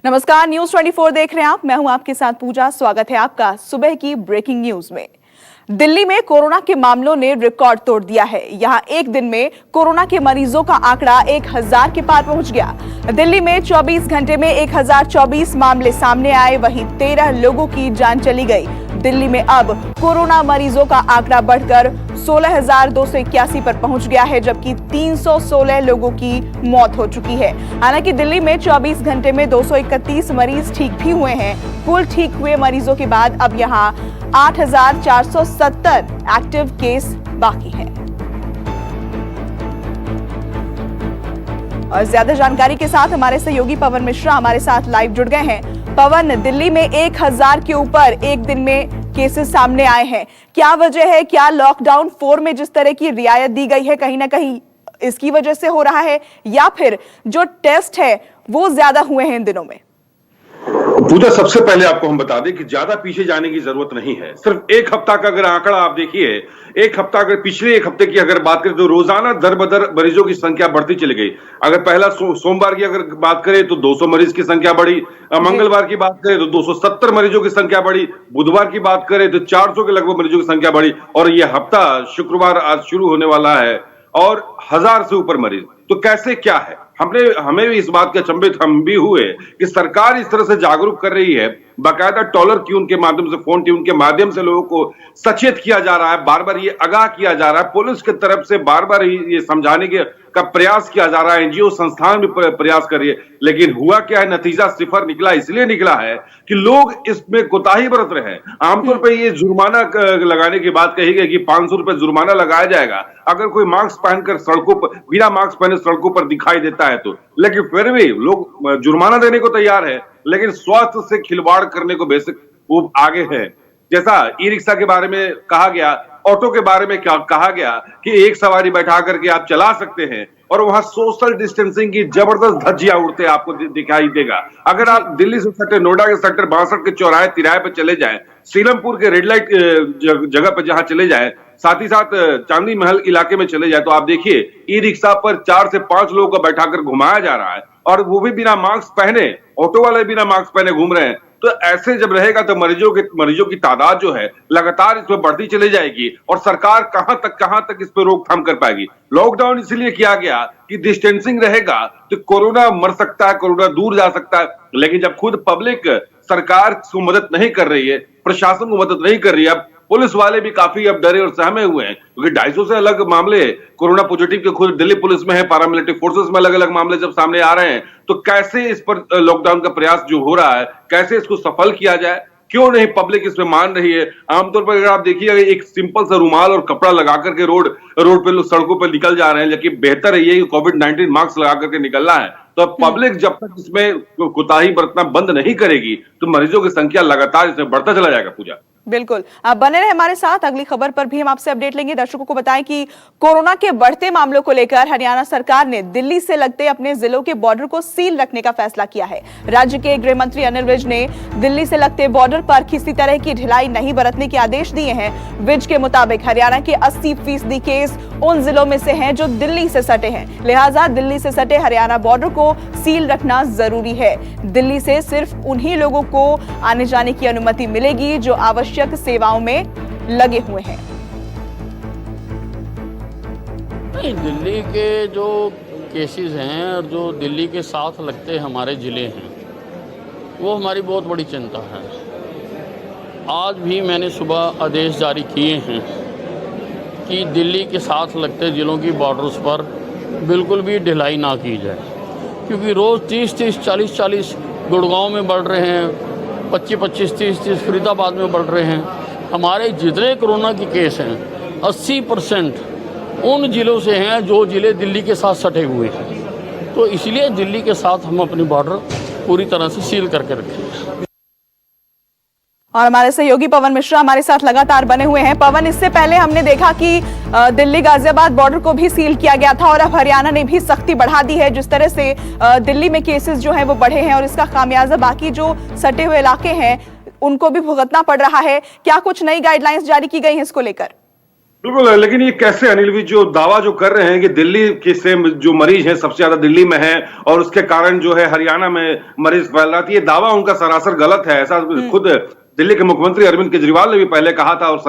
नमस्कार, न्यूज 24 देख रहे हैं आप। मैं हूं आपके साथ पूजा। स्वागत है आपका सुबह की ब्रेकिंग न्यूज में। दिल्ली में कोरोना के मामलों ने रिकॉर्ड तोड़ दिया है। यहां एक दिन में कोरोना के मरीजों का आंकड़ा 1000 के पार पहुंच गया। दिल्ली में 24 घंटे में 1024 मामले सामने आए, वहीं 13 लोगों की जान चली गई। दिल्ली में अब कोरोना मरीजों का आंकड़ा बढ़कर 16,281 पर पहुंच गया है, जबकि 316 लोगों की मौत हो चुकी है। हालांकि दिल्ली में 24 घंटे में 231 मरीज ठीक भी हुए हैं। कुल ठीक हुए मरीजों के बाद अब यहां 8,470 एक्टिव केस बाकी है। और ज्यादा जानकारी के साथ हमारे सहयोगी पवन मिश्रा हमारे साथ लाइव जुड़ गए हैं। पवन, दिल्ली में 1000 के ऊपर एक दिन में केसेस सामने आए हैं। क्या वजह है? क्या लॉकडाउन 4 में जिस तरह की रियायत दी गई है कहीं ना कहीं इसकी वजह से हो रहा है, या फिर जो टेस्ट है वो ज्यादा हुए हैं इन दिनों में? पूजा, सबसे पहले आपको हम बता दें कि ज्यादा पीछे जाने की जरूरत नहीं है। सिर्फ एक हफ्ता का अगर आंकड़ा आप देखिए, एक हफ्ता अगर पिछले एक हफ्ते की अगर बात करें तो रोजाना दर बदर मरीजों की संख्या बढ़ती चली गई। अगर पहला सोमवार की अगर बात करें तो 200 मरीज की संख्या बढ़ी, मंगलवार की बात करें तो 270 मरीजों की संख्या बढ़ी, बुधवार की बात करें तो 400 के लगभग मरीजों की संख्या बढ़ी, और यह हफ्ता शुक्रवार आज शुरू होने वाला है और 1000 से ऊपर मरीज। तो कैसे क्या है, हमें भी इस बात के अचंभित हम भी हुए कि सरकार इस तरह से जागरूक कर रही है। बाकायदा टॉलर ट्यून के माध्यम से, फोन ट्यून के माध्यम से लोगों को सचेत किया जा रहा है, बार बार ये आगाह किया जा रहा है। पुलिस की तरफ से बार बार ये समझाने का प्रयास किया जा रहा है, एनजीओ संस्थान भी प्रयास कर रही है। लेकिन हुआ क्या है, नतीजा सिफर निकला। इसलिए निकला है कि लोग इसमें कोताही बरत रहे हैं। आमतौर पर ये जुर्माना लगाने की बात कही गई कि 500 रुपए जुर्माना लगाया जाएगा अगर कोई मास्क पहनकर सड़कों पर, बिना मास्क पहने सड़कों पर दिखाई देता है तो। लेकिन फिर भी लोग जुर्माना देने को तैयार है, लेकिन स्वास्थ्य से खिलवाड़ करने को बेसिक वो आगे है। जैसा ई रिक्शा के बारे में कहा गया, ऑटो के बारे में क्या कहा गया कि एक सवारी बैठा करके आप चला सकते हैं, और वहां सोशल डिस्टेंसिंग की जबरदस्त धज्जियां उड़ते आपको दिखाई देगा। अगर आप दिल्ली से सेक्टर नोएडा के सेक्टर 62 के चौराहे तिराहे पर चले जाएं, सीलमपुर के रेड लाइट जगह पर जहां चले जाएं, साथ ही साथ चांदनी महल इलाके में चले जाए, तो आप देखिए ई रिक्शा पर 4 से 5 लोगों को बैठाकर घुमाया जा रहा है, और वो भी बिना मास्क पहने। ऑटो वाले बिना मास्क पहने घूम रहे हैं। तो ऐसे जब रहेगा तो मरीजों की तादाद जो है लगातार इसमें बढ़ती चली जाएगी, और सरकार कहां तक इस पर रोकथाम कर पाएगी। लॉकडाउन इसलिए किया गया कि डिस्टेंसिंग रहेगा तो कोरोना मर सकता है, कोरोना दूर जा सकता है। लेकिन जब खुद पब्लिक सरकार को मदद नहीं कर रही है, प्रशासन को मदद नहीं कर रही है, पुलिस वाले भी काफी अब डरे और सहमे हुए हैं, क्योंकि 250 से अलग मामले कोरोना पॉजिटिव के खुद दिल्ली पुलिस में है, पैरामिलिट्री फोर्सेस में अलग अलग मामले जब सामने आ रहे हैं, तो कैसे इस पर लॉकडाउन का प्रयास जो हो रहा है, कैसे इसको सफल किया जाए? क्यों नहीं पब्लिक इसमें मान रही है? आमतौर पर अगर आप देखिए, एक सिंपल सा रुमाल और कपड़ा लगा करके रोड पे लोग सड़कों पर निकल जा रहे हैं, लेकिन बेहतर है ये कि कोविड-19 मास्क लगा करके निकलना है। तो पब्लिक जब तक इसमें कोताही बरतना बंद नहीं करेगी तो मरीजों की संख्या लगातार इसमें बढ़ता चला जाएगा। पूजा, बिल्कुल, आप बने रहे हमारे साथ। अगली खबर पर भी हम आपसे अपडेट लेंगे। दर्शकों को बताएं कि कोरोना के बढ़ते मामलों को लेकर हरियाणा सरकार ने दिल्ली से लगते अपने जिलों के बॉर्डर को सील रखने का फैसला किया है। राज्य के गृह मंत्री अनिल विज ने दिल्ली से लगते बॉर्डर पर किसी तरह की ढिलाई नहीं बरतने के आदेश दिए हैं। विज के मुताबिक हरियाणा के 80% केस उन जिलों में से हैं जो दिल्ली से सटे हैं, लिहाजा दिल्ली से सटे हरियाणा बॉर्डर को सील रखना जरूरी है। दिल्ली से सिर्फ उन्हीं लोगों को आने जाने की अनुमति मिलेगी जो आवश्यक सेवाओं में लगे हुए हैं। नहीं, दिल्ली के जो केसेस हैं और जो दिल्ली के साथ लगते हमारे ज़िले हैं, वो हमारी बहुत बड़ी चिंता है। आज भी मैंने सुबह आदेश जारी किए हैं कि दिल्ली के साथ लगते ज़िलों की बॉर्डर्स पर बिल्कुल भी ढिलाई ना की जाए, क्योंकि रोज़ 30-30, 40-40 गुड़गांव में बढ़ रहे हैं, 25-25, 30-30 फरीदाबाद में बढ़ रहे हैं। हमारे जितने कोरोना के केस हैं 80% उन ज़िलों से हैं जो ज़िले दिल्ली के साथ सटे हुए हैं। तो इसलिए दिल्ली के साथ हम अपनी बॉर्डर पूरी तरह से सील करके रखेंगे। और हमारे सहयोगी पवन मिश्रा हमारे साथ लगातार बने हुए हैं। पवन, इससे पहले हमने देखा कि दिल्ली गाजियाबाद बॉर्डर को भी सील किया गया था, और अब हरियाणा ने भी सख्ती बढ़ा दी है। जिस तरह से दिल्ली में केसेस जो हैं वो बढ़े हैं, और इसका खामियाजा बाकी जो सटे हुए इलाके हैं उनको भी भुगतना पड़ रहा है। क्या कुछ नई गाइडलाइंस जारी की गई हैं इसको लेकर? बिल्कुल, लेकिन ये कैसे अनिल विज जो दावा जो कर रहे हैं कि दिल्ली के से जो मरीज हैं सबसे ज्यादा दिल्ली में हैं और उसके कारण जो है हरियाणा में मरीज फैल रहा था, ये दावा उनका सरासर गलत है। ऐसा खुद दिल्ली के मुख्यमंत्री अरविंद केजरीवाल ने भी पहले कहा था और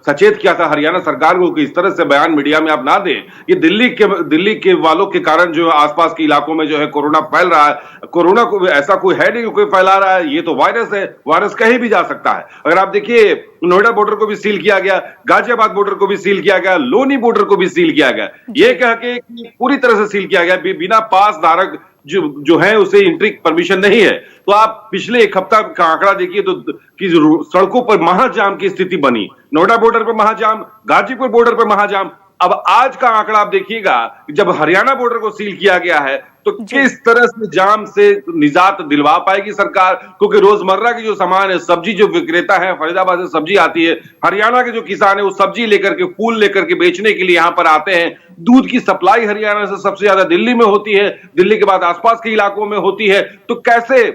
सचेत किया था हरियाणा सरकार को कि इस तरह से बयान मीडिया में आप ना दें। ये दिल्ली के वालों के कारण जो है आसपास के इलाकों में जो है कोरोना फैल रहा है। कोरोना को ऐसा कोई है नहीं कोई फैला रहा है, ये तो वायरस है, वायरस कहीं भी जा सकता है। अगर आप देखिए नोएडा बॉर्डर को भी सील किया गया, गाजियाबाद बॉर्डर को भी सील किया गया, लोनी बॉर्डर को भी सील किया गया, ये कह के पूरी तरह से सील किया गया, बिना पास धारक जो है उसे एंट्री परमिशन नहीं है। तो आप पिछले एक हफ्ता का आंकड़ा देखिए तो कि सड़कों पर महाजाम की स्थिति बनी, नोएडा बॉर्डर पर महाजाम, गाजीपुर बॉर्डर पर महाजाम। अब आज का आंकड़ा आप देखिएगा, जब हरियाणा बॉर्डर को सील किया गया है तो किस तरह से जाम से निजात दिलवा पाएगी सरकार, क्योंकि रोजमर्रा की जो सामान है, सब्जी जो विक्रेता है, फरीदाबाद से सब्जी आती है, हरियाणा के जो किसान है वो सब्जी लेकर के, फूल लेकर के बेचने के लिए यहां पर आते हैं। दूध की सप्लाई हरियाणा से सबसे ज्यादा दिल्ली में होती है, दिल्ली के बाद आसपास के इलाकों में होती है। तो कैसे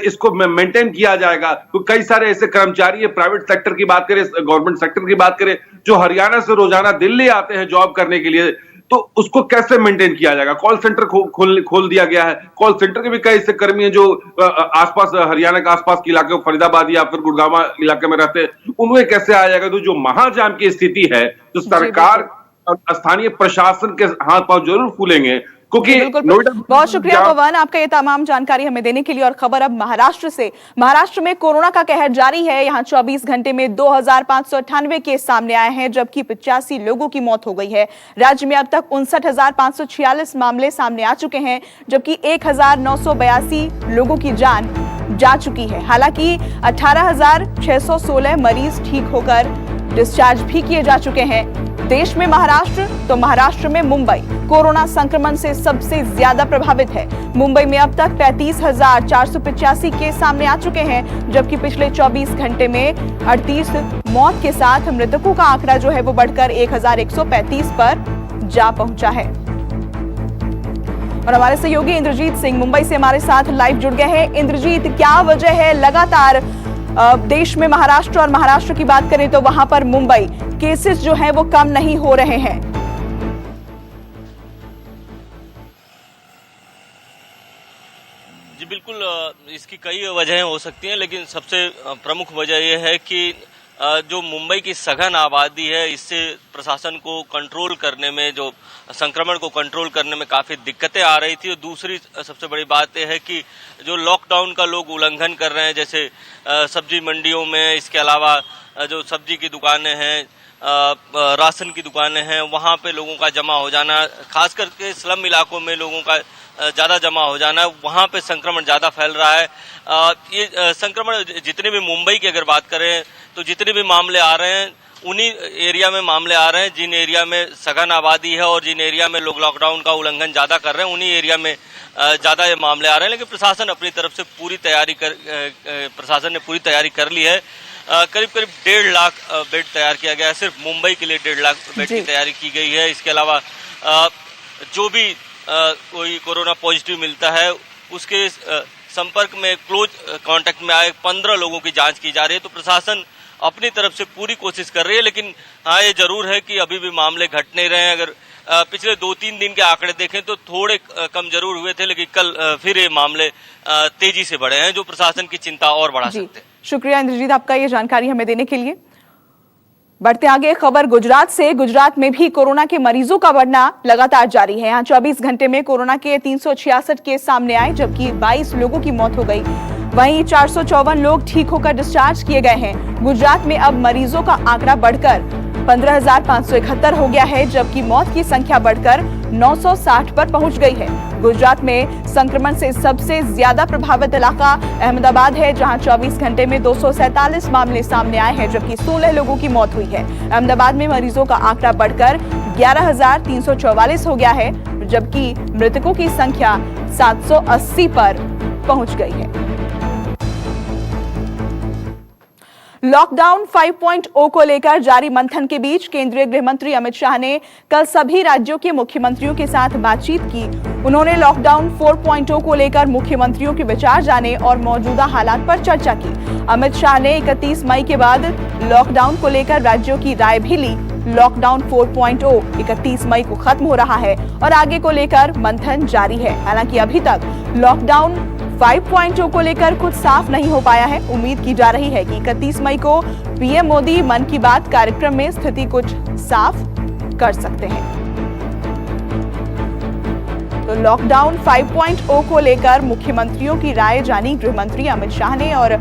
इसको मेंटेन किया जाएगा? तो कई सारे ऐसे कर्मचारी है, प्राइवेट सेक्टर की बात करें, गवर्नमेंट सेक्टर की बात करें, जो हरियाणा से रोजाना दिल्ली आते हैं जॉब करने के लिए, तो उसको कैसे मेंटेन किया जाएगा? कॉल सेंटर खोल दिया गया है। कॉल सेंटर के भी कई ऐसे कर्मी हैं जो आसपास हरियाणा के आसपास के इलाके, फरीदाबाद या फिर गुड़गांव इलाके में रहते हैं, उन्हें कैसे आया जाएगा? तो जो महाजाम की स्थिति है, तो सरकार और स्थानीय प्रशासन के हाथ पांव जरूर फूलेंगे, क्योंकि बहुत शुक्रिया पवन, आपका ये तमाम जानकारी हमें देने के लिए। और खबर अब महाराष्ट्र से। महाराष्ट्र में कोरोना का कहर जारी है। यहाँ 24 घंटे में 2598 केस सामने आए हैं, जबकि 85 लोगों की मौत हो गई है। राज्य में अब तक 59,546 मामले सामने आ चुके हैं, जबकि 1,982 लोगों की जान जा चुकी है। हालांकि 18,616 मरीज ठीक होकर डिस्चार्ज भी किए जा चुके हैं। देश में महाराष्ट्र, तो महाराष्ट्र में मुंबई कोरोना संक्रमण से सबसे ज्यादा प्रभावित है। मुंबई में अब तक 35,485 केस सामने आ चुके हैं, जबकि पिछले 24 घंटे में 38 मौत के साथ मृतकों का आंकड़ा जो है वो बढ़कर 1,135 पर जा पहुंचा है। और हमारे सहयोगी इंद्रजीत सिंह मुंबई से हमारे साथ लाइव जुड़ गए हैं। इंद्रजीत, क्या वजह है लगातार देश में महाराष्ट्र और महाराष्ट्र की बात करें तो वहां पर मुंबई केसेस जो हैं वो कम नहीं हो रहे हैं? जी बिल्कुल, इसकी कई वजहें हो सकती हैं, लेकिन सबसे प्रमुख वजह यह है कि जो मुंबई की सघन आबादी है, इससे प्रशासन को कंट्रोल करने में, जो संक्रमण को कंट्रोल करने में काफ़ी दिक्कतें आ रही थी। और दूसरी सबसे बड़ी बात यह है कि जो लॉकडाउन का लोग उल्लंघन कर रहे हैं, जैसे सब्जी मंडियों में, इसके अलावा जो सब्जी की दुकानें हैं, राशन की दुकानें हैं, वहाँ पे लोगों का जमा हो जाना, खास करके स्लम इलाकों में लोगों का ज़्यादा जमा हो जाना, वहाँ पे संक्रमण ज़्यादा फैल रहा है। ये संक्रमण जितने भी मुंबई की अगर बात करें तो जितने भी मामले आ रहे हैं उन्हीं एरिया में मामले आ रहे हैं जिन एरिया में सघन आबादी है और जिन एरिया में लोग लॉकडाउन का उल्लंघन ज़्यादा कर रहे हैं, उन्हीं एरिया में ज़्यादा ये मामले आ रहे हैं। लेकिन प्रशासन अपनी तरफ से प्रशासन ने पूरी तैयारी कर ली है। करीब 1.5 लाख बेड तैयार किया गया है। सिर्फ मुंबई के लिए 1.5 लाख बेड की तैयारी की गई है। इसके अलावा जो भी कोई कोरोना पॉजिटिव मिलता है उसके संपर्क में क्लोज कांटेक्ट में आए 15 लोगों की जांच की जा रही है। तो प्रशासन अपनी तरफ से पूरी कोशिश कर रही है, लेकिन हाँ ये जरूर है कि अभी भी मामले घट नहीं रहे हैं। अगर पिछले 2-3 दिन के आंकड़े देखें तो थोड़े कम जरूर हुए थे, लेकिन कल फिर ये मामले तेजी से बढ़े हैं, जो प्रशासन की चिंता और बढ़ा सकते हैं। शुक्रिया इंद्रजीत, आपका ये जानकारी हमें देने के लिए। बढ़ते आगे खबर गुजरात से। गुजरात में भी कोरोना के मरीजों का बढ़ना लगातार जारी है। यहाँ 24 घंटे में कोरोना के 366 केस सामने आए, जबकि 22 लोगों की मौत हो गई। वहीं 454 लोग ठीक होकर डिस्चार्ज किए गए हैं। गुजरात में अब मरीजों का आंकड़ा बढ़कर 15,571 हो गया है, जबकि मौत की संख्या बढ़कर 960 पर पहुंच गई है। गुजरात में संक्रमण से सबसे ज्यादा प्रभावित इलाका अहमदाबाद है, जहां 24 घंटे में 247 मामले सामने आए हैं, जबकि 16 लोगों की मौत हुई है। अहमदाबाद में मरीजों का आंकड़ा बढ़कर 11,344 हो गया है, जबकि मृतकों की संख्या 780 पर पहुंच गई है। लॉकडाउन 5.0 को लेकर जारी मंथन के बीच केंद्रीय गृह मंत्री अमित शाह ने कल सभी राज्यों के मुख्यमंत्रियों के साथ बातचीत की। उन्होंने लॉकडाउन 4.0 को लेकर मुख्यमंत्रियों के विचार जाने और मौजूदा हालात पर चर्चा की। अमित शाह ने 31 मई के बाद लॉकडाउन को लेकर राज्यों की राय भी ली। लॉकडाउन 4.0 31 मई को खत्म हो रहा है और आगे को लेकर मंथन जारी है। हालांकि अभी तक लॉकडाउन 5.0 को लेकर कुछ साफ नहीं हो पाया है। उम्मीद की जा रही है कि 31 मई को पीएम मोदी मन की बात कार्यक्रम में स्थिति कुछ साफ कर सकते हैं। तो लॉकडाउन 5.0 को लेकर मुख्यमंत्रियों की राय जानी गृह मंत्री अमित शाह ने और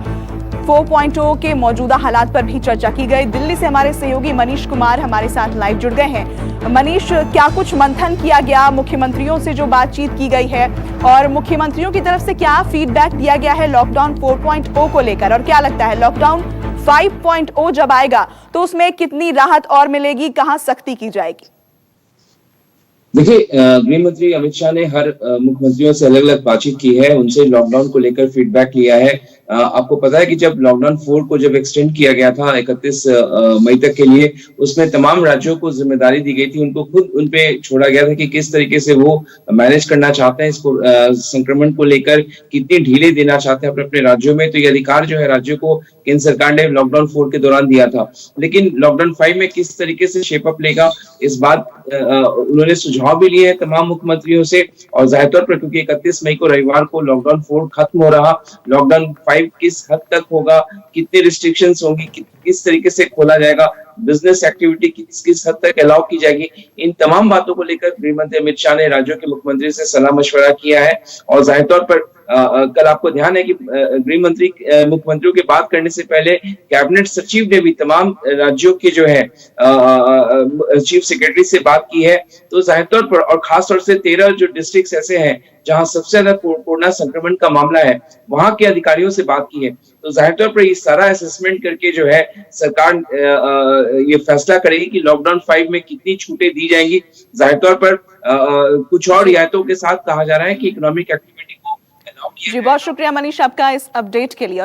4.0 के मौजूदा हालात पर भी चर्चा की गई। दिल्ली से हमारे सहयोगी मनीष कुमार हमारे साथ लाइव जुड़ गए हैं। मनीष, क्या कुछ मंथन किया गया, मुख्यमंत्रियों से जो बातचीत की गई है और मुख्यमंत्रियों की तरफ से क्या फीडबैक दिया गया है लॉकडाउन 4.0 को लेकर, और क्या लगता है लॉकडाउन 5.0 जब आएगा तो उसमें कितनी राहत और मिलेगी, कहां सख्ती की जाएगी? देखिए, गृह मंत्री अमित शाह ने हर मुख्यमंत्रियों से अलग अलग बातचीत की है, उनसे लॉकडाउन को लेकर फीडबैक लिया है। आपको पता है कि जब लॉकडाउन 4 को जब एक्सटेंड किया गया था 31 मई तक के लिए, उसमें तमाम राज्यों को जिम्मेदारी दी गई थी, उनको खुद उनपे छोड़ा गया था कि किस तरीके से वो मैनेज करना चाहते हैं इसको, संक्रमण को लेकर कितनी ढीले देना चाहते हैं अपने अपने राज्यों में। तो ये अधिकार जो है राज्यों को केंद्र सरकार ने लॉकडाउन 4 के दौरान दिया था। लेकिन लॉकडाउन 5 में किस तरीके से शेप अप लेगा, इस बात उन्होंने सुझाव भी लिए हैं तमाम मुख्यमंत्रियों से। और जाहिर तौर पर क्योंकि 31 मई को रविवार को लॉकडाउन 4 खत्म हो रहा, लॉकडाउन 5 किस हद तक होगा, कितने रिस्ट्रिक्शंस होंगी, किस तरीके से खोला जाएगा, बिजनेस एक्टिविटी किस हद तक अलाउ की जाएगी, इन तमाम बातों को लेकर गृह मंत्री अमित शाह ने राज्यों के मुख्यमंत्री से सलाह मशवरा किया है। और जाहिर तौर पर कल आपको ध्यान है कि गृह मंत्री मुख्यमंत्रियों की बात करने से पहले कैबिनेट सचिव ने भी तमाम राज्यों के जो है चीफ सेक्रेटरी से बात की है। तो जाहिर तौर पर और खास तौर से 13 जो डिस्ट्रिक्ट ऐसे हैं जहां सबसे ज्यादा कोरोना संक्रमण का मामला है, वहां के अधिकारियों से बात की है। तो जाहिर तौर पर ये सारा असेसमेंट करके जो है सरकार ये फैसला करेगी कि लॉकडाउन 5 में कितनी छूटें दी जाएंगी। जाहिर तौर पर कुछ और रियायतों के साथ कहा जा रहा है कि इकोनॉमिक एक्टिविटी को जी, बहुत शुक्रिया मनीष आपका इस अपडेट के लिए।